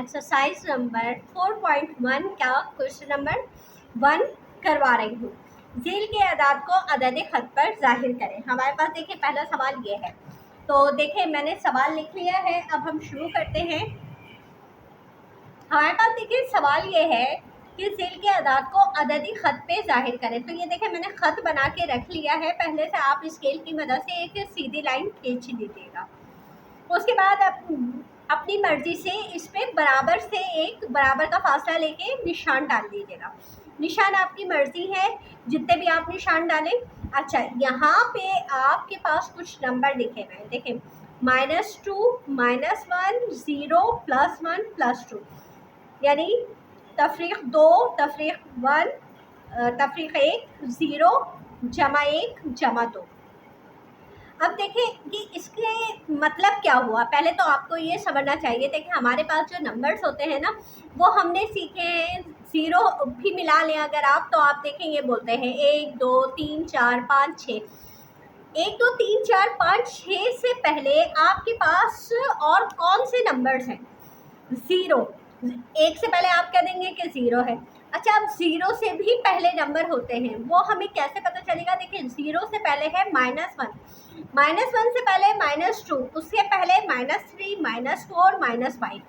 Exercise number 4.1 का question number 1 करवा रही हूँ। झील के अदाद को अदद खत पर जाहिर करें। हमारे पास देखिए पहला सवाल ये है, तो देखिए मैंने सवाल लिख लिया है। अब हम शुरू करते हैं। हमारे पास देखिए सवाल ये है कि झील के अदाद को अददी खत पे जाहिर करें। तो ये देखिए मैंने खत बना के रख लिया है। पहले से आप स्केल की मदद से एक सीधी लाइन खींच दीजिएगा। उसके बाद अपनी मर्जी से इस पे बराबर से एक बराबर का फासला लेके निशान डाल दीजिएगा। निशान आपकी मर्जी है, जितने भी आप निशान डालें। अच्छा, यहाँ पे आपके पास कुछ नंबर लिखे हुए हैं। देखें, -2, -1, 0, +1, +2, यानी तफरीक 2, तफरीक 1, तफरीक 1, 0, +1, +2। अब देखें कि इसके मतलब क्या हुआ। पहले तो आपको ये समझना चाहिए। देखिए हमारे पास जो नंबर्स होते हैं ना, वो हमने सीखे हैं। 0 भी मिला लें अगर आप, तो आप देखें ये बोलते हैं 1, 2, 3, 4, 5, 6। 1, 2, 3, 4, 5, 6 से पहले आपके पास और कौन से नंबर्स हैं? 0। 1 से पहले आप कह देंगे कि 0 है। अच्छा, अब 0 से भी पहले नंबर होते हैं, वो हमें कैसे पता चलेगा? देखिए 0 से पहले है -1, -1 से पहले -2, उससे पहले -3, -4, -5।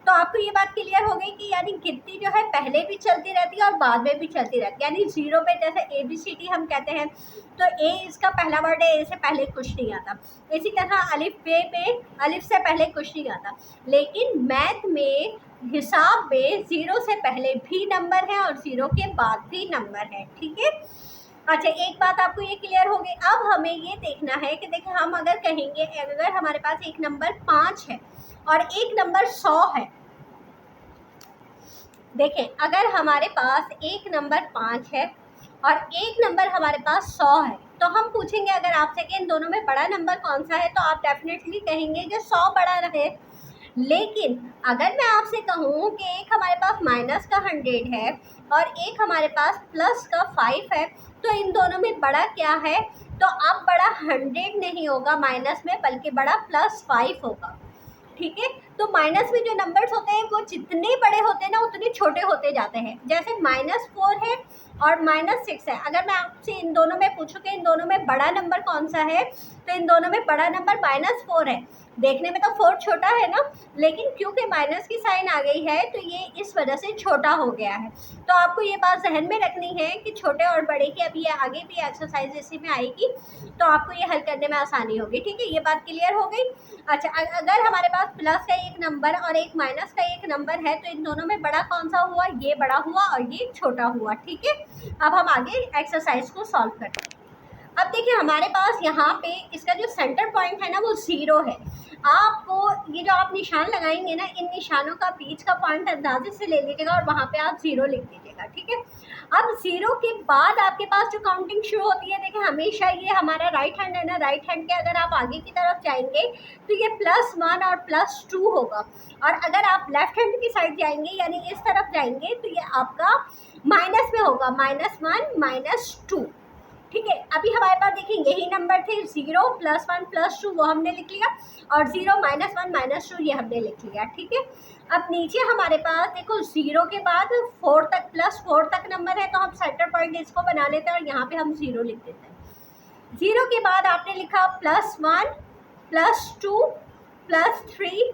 तो आपको ये बात क्लियर हो गई कि यानी गिनती जो है पहले भी चलती रहती है और बाद में भी चलती रहती है। यानी 0 पे जैसे ABCD हम कहते हैं, तो A इसका पहला वर्ड है, A से पहले कुछ नहीं आता। इसी तरह अलिफ बे में अलिफ से पहले कुछ नहीं आता। लेकिन मैथ में, हिसाब में 0 से पहले भी नंबर है और 0 के बाद भी नंबर है। ठीक है। अच्छा, एक बात आपको ये क्लियर हो गई। अब हमें ये देखना है कि देखिए हम अगर कहेंगे, अगर हमारे पास एक नंबर 5 है और एक नंबर 100 है। देखें, अगर हमारे पास एक नंबर 5 है और एक नंबर हमारे पास 100 है, तो हम पूछेंगे अगर आपसे कि इन दोनों में बड़ा नंबर कौन सा है, तो आप डेफिनेटली कहेंगे कि 100 बड़ा रहे। लेकिन अगर मैं आपसे कहूँ कि एक हमारे पास माइनस का 100 है और एक हमारे पास प्लस का 5 है, तो इन दोनों में बड़ा क्या है? तो अब बड़ा 100 नहीं होगा माइनस में, बल्कि बड़ा +5 होगा। ठीक है। तो माइनस में जो नंबर्स होते हैं वो जितने बड़े होते हैं ना, उतने छोटे होते जाते हैं। जैसे -4 है और -6 है। अगर मैं आपसे इन दोनों में पूछूं कि इन दोनों में बड़ा नंबर कौन सा है, तो इन दोनों में बड़ा नंबर -4 है। देखने में तो 4 छोटा है ना, लेकिन क्योंकि माइनस की साइन आ गई है तो ये इस वजह से छोटा हो गया है। तो आपको ये बात जहन में रखनी है कि छोटे और बड़े की अभी ये आगे भी एक्सरसाइज इसी में आएगी, तो आपको ये हल करने में आसानी होगी। ठीक है, ये बात क्लियर हो गई। अच्छा, अगर हमारे पास प्लस का एक नंबर और एक माइनस का एक नंबर है, तो इन दोनों में बड़ा कौन सा हुआ? ये बड़ा हुआ और ये छोटा हुआ। ठीक है, अब हम आगे एक्सरसाइज को सॉल्व करते हैं। अब देखिए हमारे पास यहाँ पे इसका जो सेंटर पॉइंट है ना, वो 0 है। आपको ये जो आप निशान लगाएंगे ना, इन निशानों का बीच का पॉइंट अंदाजे से ले लीजिएगा और वहाँ पे आप 0 लिख दीजिएगा। ठीक है। अब 0 के बाद आपके पास जो काउंटिंग शुरू होती है, देखिए हमेशा ये हमारा राइट हैंड है ना, राइट हैंड के अगर आप आगे की तरफ जाएंगे तो ये +1 और +2 होगा। और अगर आप लेफ्ट हैंड की साइड जाएंगे, यानी इस तरफ जाएंगे, तो ये आपका माइनस में होगा, -1, -2। ठीक है। अभी हमारे पास देखिए यही नंबर थे, 0, +1, +2 वो हमने लिख लिया, और 0, -1, -2 ये हमने लिख लिया। ठीक है। अब नीचे हमारे पास देखो 0 के बाद 4 तक, +4 तक नंबर है, तो हम सेंटर पॉइंट इसको बना लेते हैं और यहाँ पे हम 0 लिख देते हैं। 0 के बाद आपने लिखा +1, +2, +3,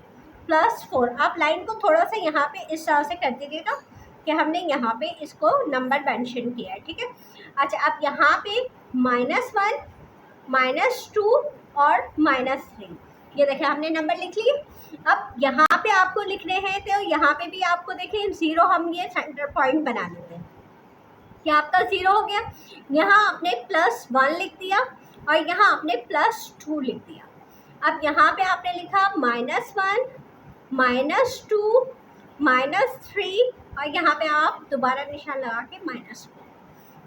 +4। आप लाइन को थोड़ा सा यहाँ पे इस तरह से कर दीजिएगा कि हमने यहाँ पे इसको नंबर मेंशन किया है। ठीक है। अच्छा, अब यहाँ पे -1, -2 और -3, ये देखिए हमने नंबर लिख लिए। अब यहाँ पे आपको लिखने हैं, तो यहाँ पे भी आपको देखिए 0 हम ये सेंटर पॉइंट बना लेते हैं कि आपका 0 हो गया। यहाँ आपने +1 लिख दिया और यहाँ आपने +2 लिख दिया। अब यहाँ पे आपने लिखा -1, -2, -3 और यहाँ पे आप दोबारा निशान लगा के -4।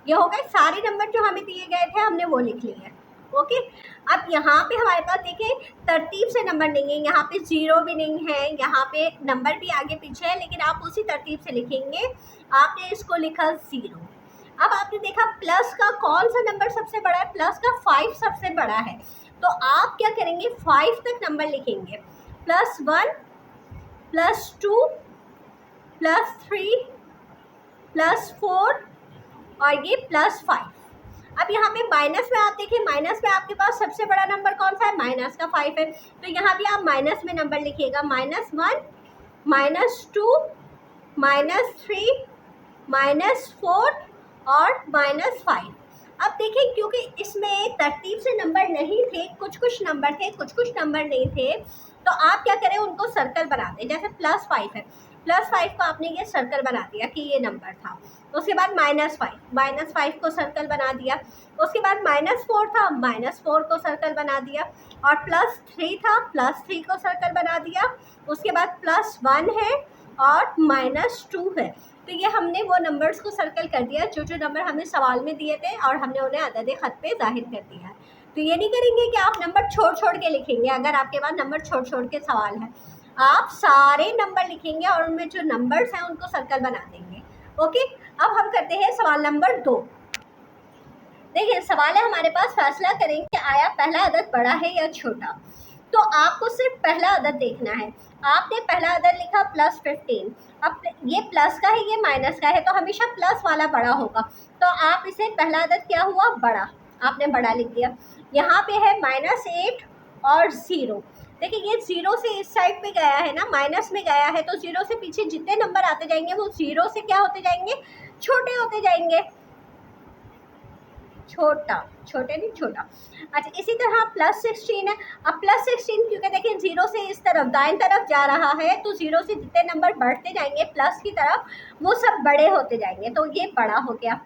ये हो गए सारे नंबर जो हमें दिए गए थे, हमने वो लिख लिए। ओके। अब यहाँ पे हमारे पास देखिए तरतीब से नंबर नहीं है, यहाँ पे 0 भी नहीं है, यहाँ पे नंबर भी आगे पीछे है, लेकिन आप उसी तरतीब से लिखेंगे। आपने इसको लिखा 0। अब आपने देखा प्लस का कौन सा नंबर सबसे बड़ा है? प्लस का 5 सबसे बड़ा है। तो आप क्या करेंगे? 5 तक नंबर लिखेंगे, +1, +2, +3 +4 और ये +5। अब यहाँ पे माइनस में आप देखिए, माइनस में आपके पास सबसे बड़ा नंबर कौन सा है, माइनस का 5 है, तो यहाँ भी आप माइनस में नंबर लिखिएगा, -1 -2 -3 -4 और -5। अब देखिए क्योंकि इसमें तरतीब से नंबर नहीं थे, कुछ कुछ नंबर थे, कुछ कुछ नंबर नहीं थे, तो आप क्या करें, उनको सर्कल बना दें। जैसे +5 है, +5 को आपने ये सर्कल बना दिया कि ये नंबर था। उसके बाद -5 को सर्कल बना दिया। उसके बाद -4 था, -4 को सर्कल बना दिया। और +3 था, +3 को सर्कल बना दिया। उसके बाद +1 है और -2 है। तो ये हमने वो नंबर्स को सर्कल कर दिया जो जो नंबर हमें सवाल में दिए थे और हमने उन्हें अदद ख़त पे ज़ाहिर कर दिया है। तो ये नहीं करेंगे कि आप नंबर छोड़ छोड़ के लिखेंगे। अगर आपके पास नंबर छोड़ छोड़ के सवाल है, आप सारे नंबर लिखेंगे और उनमें जो नंबर्स हैं उनको सर्कल बना देंगे। ओके, अब हम करते हैं सवाल नंबर 2। देखिए सवाल है हमारे पास, फैसला करें कि आया पहला अदद बड़ा है या छोटा। तो आपको सिर्फ पहला अदद देखना है। आपने पहला अदद लिखा +15। अब ये प्लस का है, ये माइनस का है, तो हमेशा प्लस वाला बड़ा होगा। तो आप इसे पहला अदद क्या हुआ, बड़ा, आपने बड़ा लिख दिया। यहाँ पे है -8 और 0। देखिए ये 0 से इस साइड पे गया है ना, माइनस में गया है, तो 0 से पीछे जितने नंबर आते जाएंगे वो 0 से क्या होते जाएंगे, छोटे होते जाएंगे। छोटे नहीं, छोटा। अच्छा, इसी तरह +16 है। अब +16 क्योंकि देखिए 0 से इस तरफ दाएं तरफ जा रहा है, तो 0 से जितने नंबर बढ़ते जाएंगे प्लस की तरफ वो सब बड़े होते जाएंगे, तो ये बड़ा हो गया।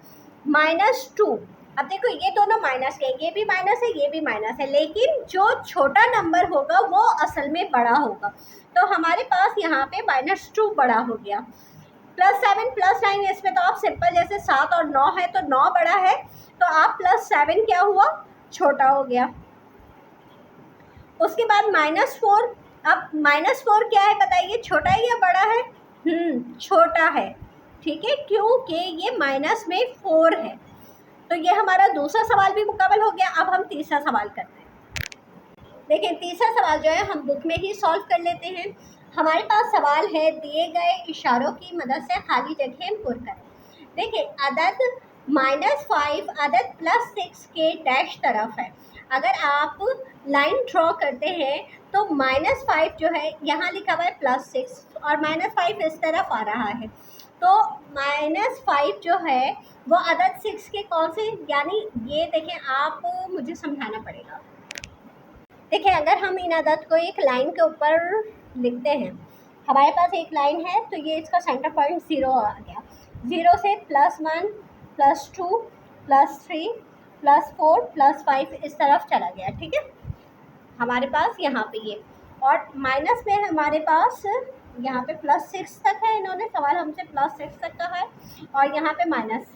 -2। अब देखो ये दोनों माइनस के, ये भी माइनस है, ये भी माइनस है, लेकिन जो छोटा नंबर होगा वो असल में बड़ा होगा। तो हमारे पास यहाँ पे -2 बड़ा हो गया। +7 +9, इसमें तो आप सिंपल, जैसे 7 और 9 है तो 9 बड़ा है, तो आप +7 क्या हुआ, छोटा हो गया। उसके बाद -4। अब -4 क्या है बताइए, छोटा है या बड़ा है, छोटा है। ठीक है, क्योंकि ये माइनस में 4 है। तो ये हमारा दूसरा सवाल भी मुकम्मल हो गया। अब हम तीसरा सवाल करते हैं। देखिए तीसरा सवाल जो है हम बुक में ही सॉल्व कर लेते हैं। हमारे पास सवाल है, दिए गए इशारों की मदद से खाली जगह पुर करें। देखिए अदद -5 अदद +6 के डैश तरफ है। अगर आप लाइन ड्रॉ करते हैं तो -5 जो है यहाँ लिखा हुआ है +6 और -5 इस तरफ आ रहा है। तो -5 जो है वो अदद 6 के कौन से, यानी ये देखें, आप मुझे समझाना पड़ेगा। देखिए अगर हम इन अदद को एक लाइन के ऊपर लिखते हैं, हमारे पास एक लाइन है तो ये इसका सेंटर पॉइंट 0 आ गया। 0 से +1 +2 +3 +4 +5 इस तरफ चला गया। ठीक है, हमारे पास यहाँ पे ये, और माइनस में हमारे पास यहाँ पे +6 तक है। इन्होंने सवाल हमसे +6 तक का है, और यहाँ पे -1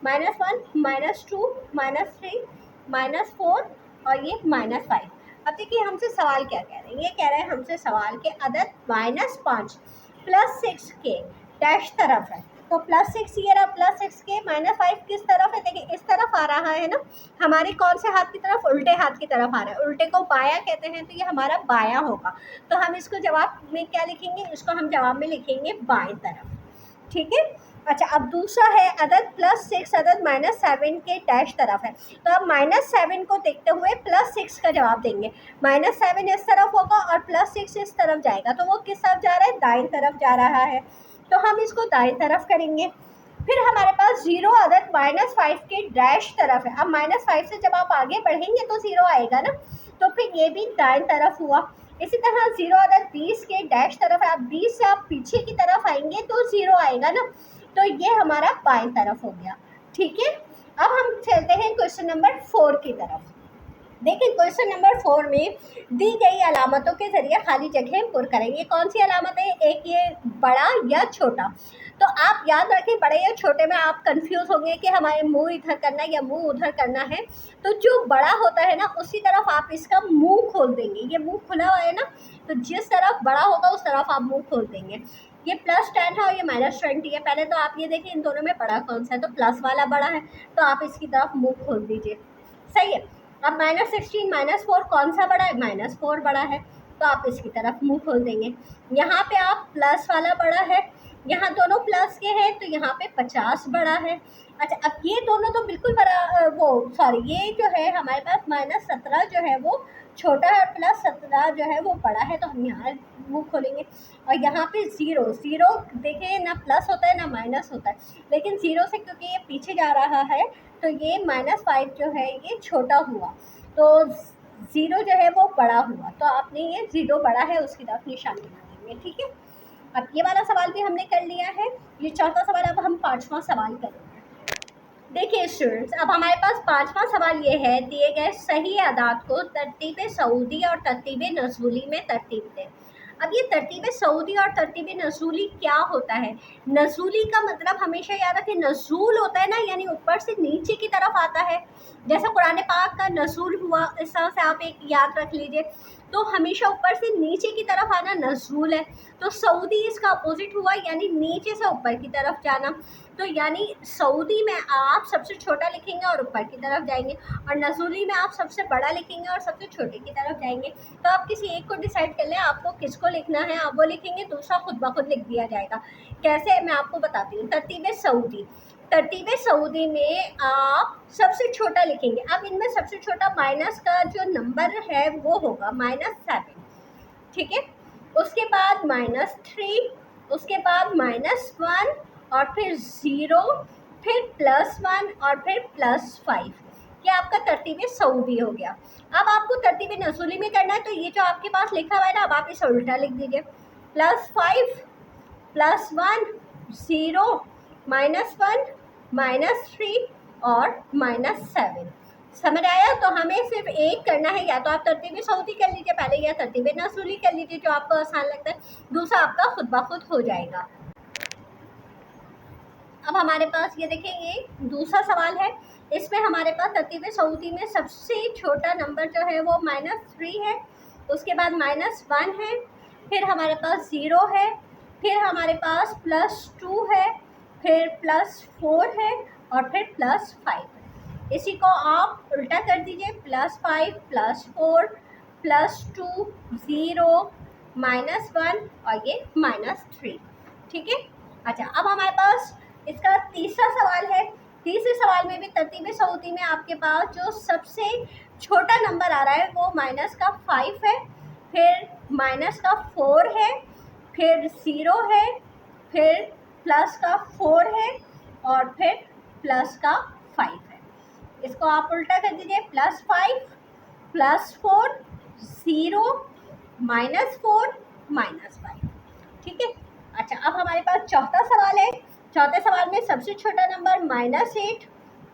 -2 -3 -4 और ये -5। अब देखिए हमसे सवाल क्या कह रहे हैं, ये कह रहे हैं हमसे सवाल के अदद -5 +6 के डैश तरफ है। तो +6 ये रहा, +6 के -5 किस तरफ है, देखिए इस तरफ आ रहा है ना, हमारे कौन से हाथ की तरफ, उल्टे हाथ की तरफ आ रहा है। उल्टे को बाया कहते हैं, तो ये हमारा बाया होगा। तो हम इसको जवाब में क्या लिखेंगे, इसको हम जवाब में लिखेंगे बाएं तरफ। ठीक है। अच्छा, अब दूसरा है अदद +6 अदद -7 के डैश तरफ है। तो अब -7 को देखते हुए +6 का जवाब देंगे। -7 इस तरफ होगा और +6 इस तरफ जाएगा, तो वो किस तरफ जा रहा है, दाईं तरफ जा रहा है, तो हम इसको दाईं तरफ करेंगे। फिर हमारे पास 0 अदद -5 के डैश तरफ है। अब -5 से जब आप आगे बढ़ेंगे तो 0 आएगा ना, तो फिर ये भी दाईं तरफ हुआ। इसी तरह 0 अदद 20 के डैश तरफ है। अब 20 से आप पीछे की तरफ आएंगे तो 0 आएगा ना, तो ये हमारा बाएं तरफ हो गया। ठीक है, अब हम चलते हैं क्वेश्चन नंबर 4 की तरफ। देखिए क्वेश्चन नंबर 4 में दी गई अलामतों के जरिए खाली जगह पुर करेंगे। कौन सी अलामत है, एक ये बड़ा या छोटा। तो आप याद रखें, बड़े या छोटे में आप कंफ्यूज होंगे कि हमारे मुंह इधर करना है या मुंह उधर करना है। तो जो बड़ा होता है ना, उसी तरफ आप इसका मुंह खोल देंगे। ये मुंह खुला हुआ है ना, तो जिस तरफ बड़ा होगा उस तरफ आप मुंह खोल देंगे। ये +10 है और ये -20 है। पहले तो आप ये देखिए इन दोनों में बड़ा कौन सा है, तो प्लस वाला बड़ा है, तो आप इसकी तरफ मुंह खोल दीजिए। सही है। अब -16 -4 कौन सा बड़ा है, -4 बड़ा है, तो आप इसकी तरफ मुंह खोल देंगे। यहाँ पे आप प्लस वाला बड़ा है, यहाँ दोनों प्लस के हैं तो यहाँ पे 50 बड़ा है। अच्छा, अब ये दोनों तो बिल्कुल बड़ा वो सॉरी, ये जो है हमारे पास -17 जो है वो छोटा है और +17 जो है वो बड़ा है, तो हम यहाँ मुँह खोलेंगे। और यहाँ पे ज़ीरो देखिए ना प्लस होता है ना माइनस होता है, लेकिन ज़ीरो से क्योंकि ये पीछे जा रहा है तो ये -5 जो है ये छोटा हुआ, तो ज़ीरो जो है वो बड़ा हुआ, तो आपने ये ज़ीरो बड़ा है उसकी तरफ निशान बना देंगे। ठीक है, अब ये वाला सवाल भी हमने कर लिया है। ये चौथा सवाल, अब हम 5वां सवाल करेंगे। देखिए स्टूडेंट्स, अब हमारे पास 5वां सवाल ये है, दिए गए सही अदाद को तरतीब सऊदी और तरतीब नज़ूली में तरतीब दें। अब ये तरतीब सऊदी और तरतीब नज़ूली क्या होता है? नज़ूली का मतलब हमेशा याद रखें, नज़ूल होता है ना, यानी ऊपर से नीचे की तरफ आता है, जैसा कुरान पाक का नज़ूल हुआ, इस तरह से आप एक याद रख लीजिए। तो हमेशा ऊपर से नीचे की तरफ आना नज़ूल है। तो सऊदी इसका अपोजिट हुआ, यानी नीचे से ऊपर की तरफ जाना। तो यानी सऊदी में आप सबसे छोटा लिखेंगे और ऊपर की तरफ जाएंगे, और नज़ूली में आप सबसे बड़ा लिखेंगे और सबसे छोटे की तरफ जाएंगे। तो आप किसी एक को डिसाइड कर लें आपको किसको लिखना है, आप वो लिखेंगे, दूसरा खुद ब खुद लिख दिया जाएगा। कैसे, मैं आपको बताती हूँ। तरतीब सऊदी में आप सबसे छोटा लिखेंगे। अब इनमें सबसे छोटा माइनस का जो नंबर है वो होगा -7, ठीक है। उसके बाद -3, उसके बाद -1 और फिर 0, फिर +1 और फिर +5। ये आपका तरतीब सऊदी हो गया। अब आपको तरतीब नज़ूली में करना है, तो ये जो आपके पास लिखा हुआ है ना, अब आप इसे उल्टा लिख दीजिए। +5 +1 0 -1 -3 और -7। समझ आया? तो हमें सिर्फ एक करना है, या तो आप तरतीब सऊदी कर लीजिए पहले, या तरतीब नज़ूली कर लीजिए, जो आपको आसान लगता है। दूसरा आपका खुद ब खुद हो जाएगा। अब हमारे पास ये देखिए, ये दूसरा सवाल है। इसमें हमारे पास तरतीब सऊदी में सबसे छोटा नंबर जो है वो -3 है, उसके बाद -1 है, फिर हमारे पास 0 है, फिर हमारे पास +2 है, फिर +4 है और फिर +5 है। इसी को आप उल्टा कर दीजिए, +5 +4 +2 0 -1 और ये -3। ठीक है। अच्छा, अब हमारे पास इसका तीसरा सवाल है। तीसरे सवाल में भी तरतीब सऊदी में आपके पास जो सबसे छोटा नंबर आ रहा है वो -5 है, फिर -4 है, फिर 0 है, फिर +4 है और फिर +5 है। इसको आप उल्टा कर दीजिए, +5 +4 0 -4 -5। ठीक है। अच्छा, अब हमारे पास चौथा सवाल है। चौथे सवाल में सबसे छोटा नंबर -8,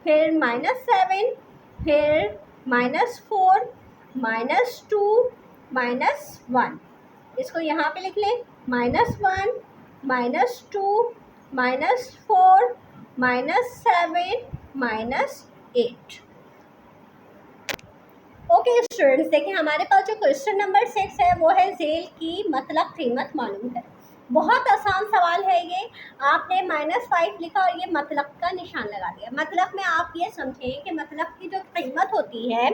फिर -7, फिर -4 -2 -1। इसको यहाँ पे लिख लें, -1 -2 -4 -7 -8। ओके स्टूडेंट्स, देखिए हमारे पास जो क्वेश्चन नंबर 6 है वो है ज़ेल की मतलब कीमत मालूम करें। बहुत आसान सवाल है ये। आपने -5 लिखा और ये मतलब का निशान लगा दिया। मतलब में आप ये समझें कि मतलब की जो कीमत होती है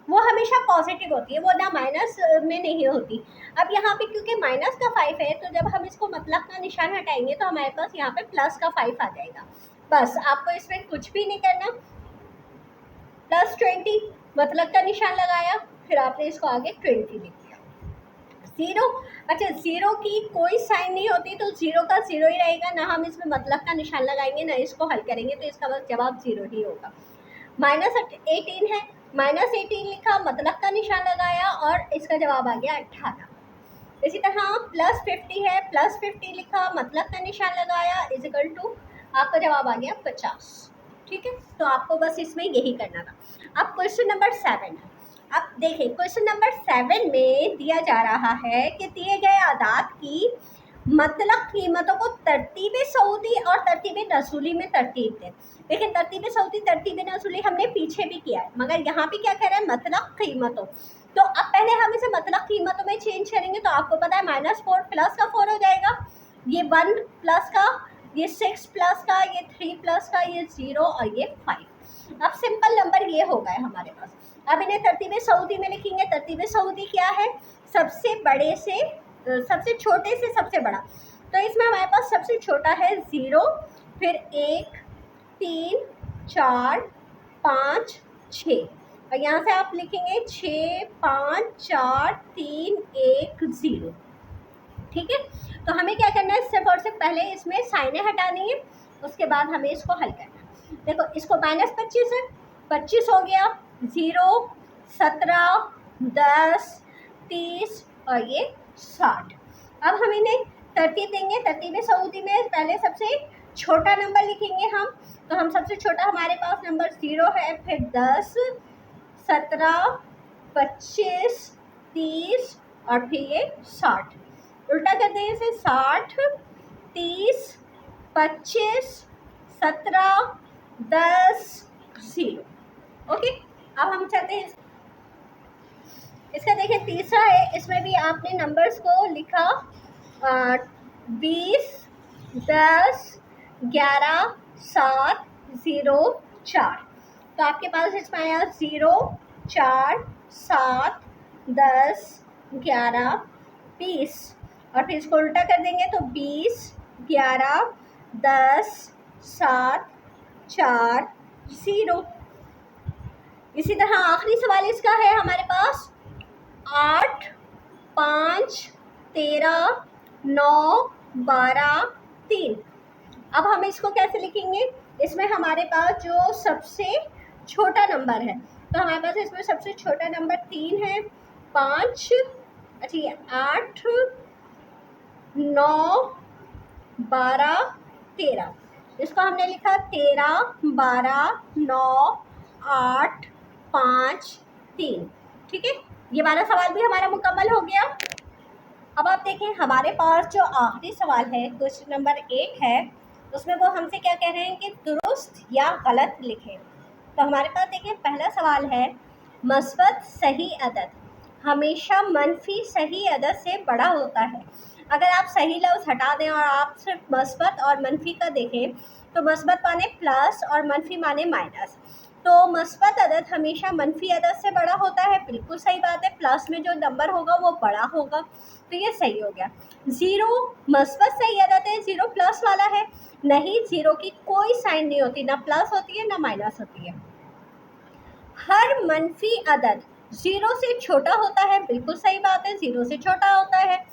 वो हमेशा पॉजिटिव होती है, वो ना माइनस में नहीं होती। अब यहाँ पे क्योंकि माइनस का 5 है, तो जब हम इसको मतलब का निशान हटाएंगे तो हमारे पास यहाँ पे प्लस का 5 आ जाएगा। बस आपको इसमें कुछ भी नहीं करना। +20 मतलब का निशान लगाया, फिर आपने इसको आगे 20 लिख दिया। 0, अच्छा 0 की कोई साइन नहीं होती, तो 0 का 0 ही रहेगा, ना हम इसमें मतलब का निशान लगाएंगे ना इसको हल करेंगे, तो इसका जवाब 0 ही होगा। -18 है, -18 लिखा, मतलब का निशान लगाया और इसका जवाब आ गया 18। इसी तरह +50 है, +50 लिखा, मतलब का निशान लगाया, = आपका जवाब आ गया 50। ठीक है, तो आपको बस इसमें यही करना था। अब क्वेश्चन नंबर 7 है। अब देखिए क्वेश्चन नंबर 7 में दिया जा रहा है कि दिए गए आदाद की मतलब कीमतों को तरतीब सऊदी और तरतीब नज़ूली में तरतीब दें। देखिए तरतीब सऊदी तरतीब नज़ूली हमने पीछे भी किया है, मगर यहाँ पे क्या कह रहा है, मतलब कीमतों। तो अब पहले हम इसे मतलब कीमतों में चेंज करेंगे, तो आपको पता है -4 प्लस का 4 हो जाएगा, ये 1 प्लस का, ये 6 प्लस का, ये 3 प्लस का, ये 0 और ये 5। अब सिंपल नंबर ये हो गए हमारे पास। अब इन्हें तरतीब सऊदी में लिखेंगे। तरतीब सऊदी क्या है, सबसे बड़े से सबसे छोटे से सबसे बड़ा। तो इसमें हमारे पास सबसे छोटा है 0, फिर 1, 3, 4, 5, 6 और यहाँ से आप लिखेंगे 6, 5, 4, 3, 1, 0। ठीक है, तो हमें क्या करना है, सिर्फ और सिर्फ पहले इसमें साइनें हटानी है, उसके बाद हमें इसको हल करना है। देखो इसको -25 है, 25 हो गया, 0, 17, 10, 30 और ये 60। अब हम इन्हें तरतीब देंगे, तरतीब सऊदी में पहले सबसे छोटा नंबर लिखेंगे हम। तो हम सबसे छोटा हमारे पास नंबर 0 है, फिर 10, 17, 25, 30 और फिर ये 60। उल्टा कर दें इसे, 60, 30, 25, 17, 10, 0। ओके, अब हम चलते हैं इसका। देखें तीसरा है, इसमें भी आपने नंबर्स को लिखा 20, 10, 11, 7, 0, 4। तो आपके पास इसमें आया 0, 4, 7, 10, 11, 20 और फिर इसको उल्टा कर देंगे तो 20, 11, 10, 7, 4, 0। इसी तरह आखिरी सवाल इसका है हमारे पास 8, 5, 13, 9, 12, 3। अब हम इसको कैसे लिखेंगे, इसमें हमारे पास जो सबसे छोटा नंबर है, तो हमारे पास इसमें सबसे छोटा नंबर 3 है, 5, अच्छा ये 8, 9, 12, 13। इसको हमने लिखा 13, 12, 9, 8, 5, 3। ठीक है, ये वाला सवाल भी हमारा मुकम्मल हो गया। अब आप देखें हमारे पास जो आखिरी सवाल है, क्वेश्चन नंबर 8 है, उसमें वो हमसे क्या कह रहे हैं कि दुरुस्त या गलत लिखें। तो हमारे पास देखिए पहला सवाल है, मस्बत सही अदद हमेशा मनफी सही अदद से बड़ा होता है। अगर आप सही लफ्ज़ हटा दें और आप सिर्फ मस्बत और मनफी का देखें, तो मस्बत माने प्लस और मनफी माने माइनस। तो मस्बत अदद हमेशा मनफी अदद से बड़ा होता है, बिल्कुल सही बात है। प्लस में जो नंबर होगा वो बड़ा होगा, तो ये सही हो गया। 0 मस्बत सही अदद है, 0 प्लस वाला है नहीं, 0 की कोई साइन नहीं होती, ना प्लस होती है ना माइनस होती है। हर मनफी अदद 0 से छोटा होता है, बिल्कुल सही बात है, 0 से छोटा होता है।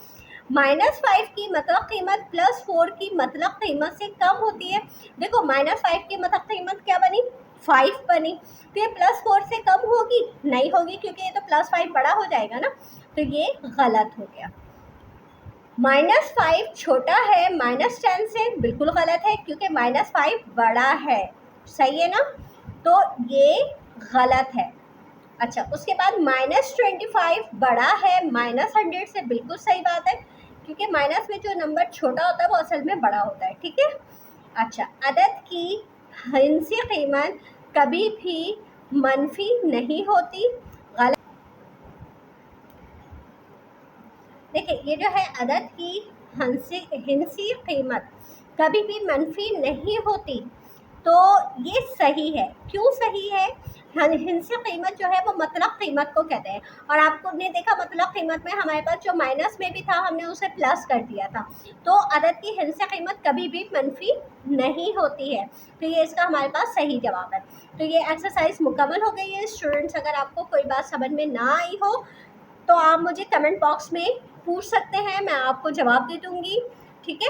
-5 की मतलब कीमत +4 की मतलब कीमत से कम होती है। देखो -5 की मतलब कीमत क्या बनी, 5 बनी, तो ये +4 से कम होगी नहीं होगी, क्योंकि ये तो +5 बड़ा हो जाएगा ना, तो ये गलत हो गया। -5 छोटा है -10 से, बिल्कुल गलत है, क्योंकि -5 बड़ा है, सही है ना, तो ये गलत है। अच्छा, उसके बाद -25 बड़ा है -100 से, बिल्कुल सही बात है, क्योंकि माइनस में जो नंबर छोटा होता है वो असल में बड़ा होता है। ठीक है, अच्छा, अदद की हिंसी कीमत कभी भी मनफी नहीं होती, गलत। देखिए ये जो है अदद की हिंसी कीमत कभी भी मनफी नहीं होती, तो ये सही है। क्यों सही है, हिंसी कीमत जो है वो मतलब कीमत को कहते हैं, और आपको ने देखा मतलब कीमत में हमारे पास जो माइनस में भी था हमने उसे प्लस कर दिया था, तो अदद की हिंसी कीमत कभी भी मनफी नहीं होती है, तो ये इसका हमारे पास सही जवाब है। तो ये एक्सरसाइज मुकम्मल हो गई है स्टूडेंट्स। अगर आपको कोई बात समझ में ना आई हो तो आप मुझे कमेंट बॉक्स में पूछ सकते हैं, मैं आपको जवाब दे दूँगी। ठीक है,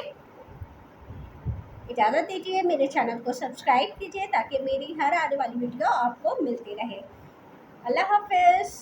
इजाज़त दीजिए, मेरे चैनल को सब्सक्राइब कीजिए ताकि मेरी हर आने वाली वीडियो आपको मिलती रहे। अल्लाह हाफ़िज़।